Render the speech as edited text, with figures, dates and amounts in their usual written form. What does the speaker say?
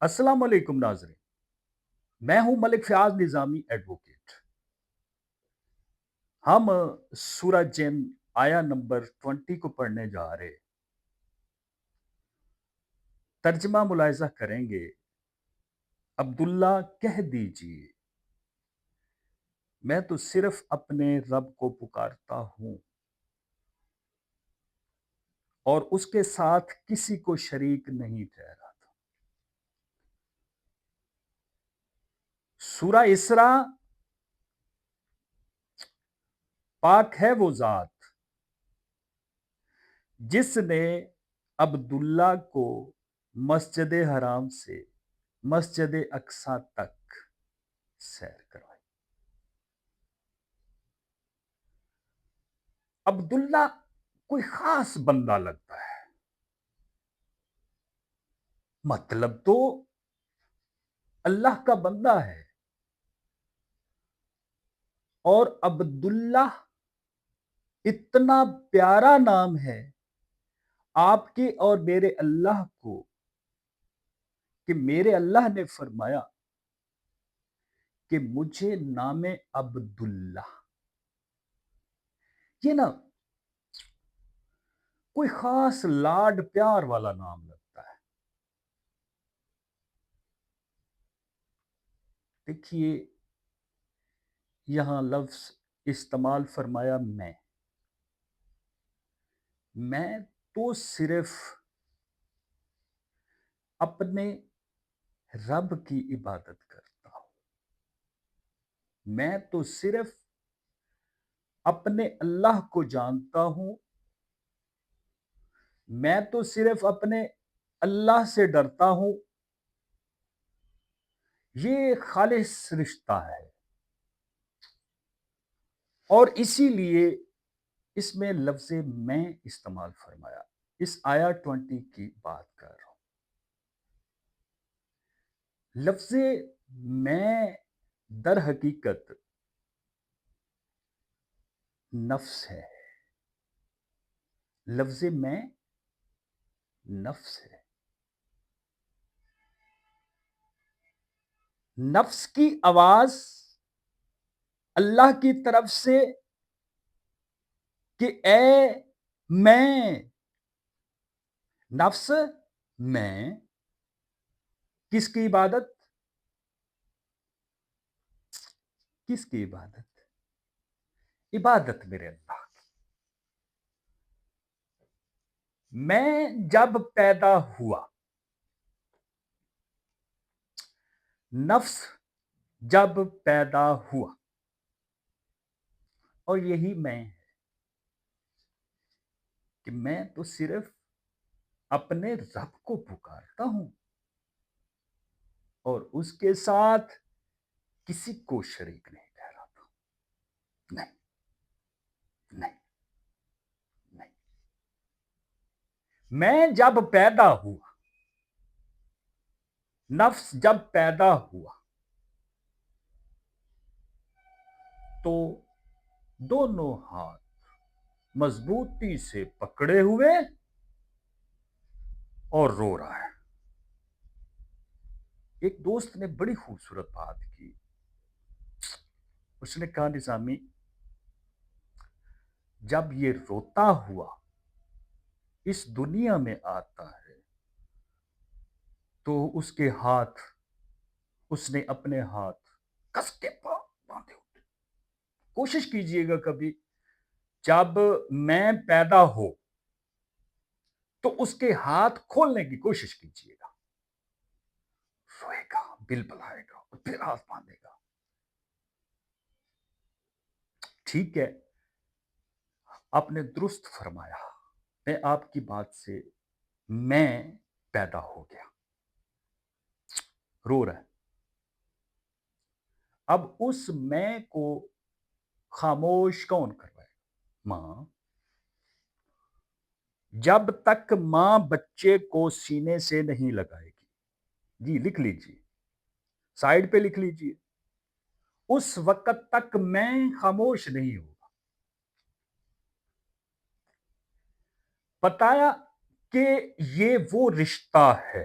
السلام علیکم ناظرین، میں ہوں ملک فیاض نظامی ایڈوکیٹ۔ ہم سورہ جن آیا نمبر 20 کو پڑھنے جا رہے۔ ترجمہ ملاحظہ کریں گے۔ عبداللہ کہہ دیجئے میں تو صرف اپنے رب کو پکارتا ہوں اور اس کے ساتھ کسی کو شریک نہیں ٹھہراتا۔ سورہ اسراء۔ پاک ہے وہ ذات جس نے عبداللہ کو مسجد حرام سے مسجد اقصی تک سیر کروائی۔ عبداللہ کوئی خاص بندہ لگتا ہے، مطلب تو اللہ کا بندہ ہے، اور عبداللہ اتنا پیارا نام ہے آپ کے اور میرے اللہ کو کہ میرے اللہ نے فرمایا کہ مجھے نام عبداللہ، یہ نا کوئی خاص لاڈ پیار والا نام لگتا ہے۔ دیکھیے یہاں لفظ استعمال فرمایا میں تو صرف اپنے رب کی عبادت کرتا ہوں، میں تو صرف اپنے اللہ کو جانتا ہوں، میں تو صرف اپنے اللہ سے ڈرتا ہوں۔ یہ خالص رشتہ ہے، اور اسی لیے اس میں لفظ میں استعمال فرمایا۔ اس آیا 20 کی بات کر رہا ہوں۔ لفظ میں در حقیقت نفس ہے، لفظ میں نفس ہے، نفس کی آواز اللہ کی طرف سے کہ اے میں، نفس میں کس کی عبادت؟ کس کی عبادت؟ عبادت میرے اللہ کی۔ میں جب پیدا ہوا، نفس جب پیدا ہوا، اور یہی میں ہے کہ میں تو صرف اپنے رب کو پکارتا ہوں اور اس کے ساتھ کسی کو شریک نہیں ٹھہراتا۔ نہیں نہیں نہیں، میں جب پیدا ہوا، نفس جب پیدا ہوا تو دونوں ہاتھ مضبوطی سے پکڑے ہوئے اور رو رہا ہے۔ ایک دوست نے بڑی خوبصورت بات کی، اس نے کہا نظامی جب یہ روتا ہوا اس دنیا میں آتا ہے تو اس کے ہاتھ، اس نے اپنے ہاتھ کس کے باندھے ہوتے۔ کوشش کیجئے گا کبھی جب میں پیدا ہو تو اس کے ہاتھ کھولنے کی کوشش کیجئے گا، روئے گا، بل بلائے گا اور پھر ہاتھ باندھے گا۔ ٹھیک ہے، آپ نے درست فرمایا، میں آپ کی بات سے میں پیدا ہو گیا، رو رہا ہے۔ اب اس میں کو خاموش کون کروائے؟ ماں۔ جب تک ماں بچے کو سینے سے نہیں لگائے گی، جی لکھ لیجیے، سائیڈ پہ لکھ لیجیے، اس وقت تک میں خاموش نہیں ہوگا۔ بتایا کہ یہ وہ رشتہ ہے